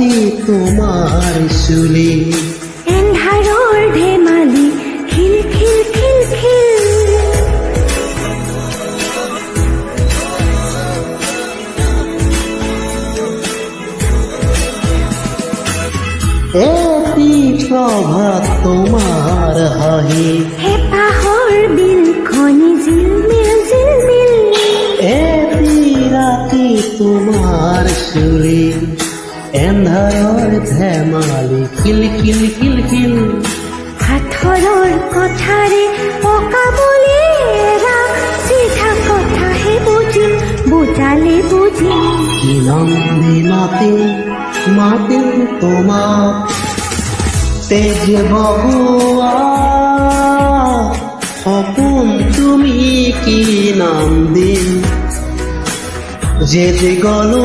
ৰাতি তোমাৰ চুলি এন্ধাৰৰ ধেমালি খিল খিল খিল খিল এটি প্ৰভাত তোমাৰ হাঁহি হেঁপাহৰ বিলখনি জিলমিল জিলমিল এটি ৰাতি তোমাৰ চুলি এন্ধাৰৰ ধেমালি খিল খিল খিল খিল সাঁথৰৰ কথাৰে পকাবলে এৰা চিধা কথাহে বুজিম বুজালে বুজিম কিনন্দি মাতিম তোমাক তেজ বগুৱা সপোন তুমি কি নাম দিম যে গলো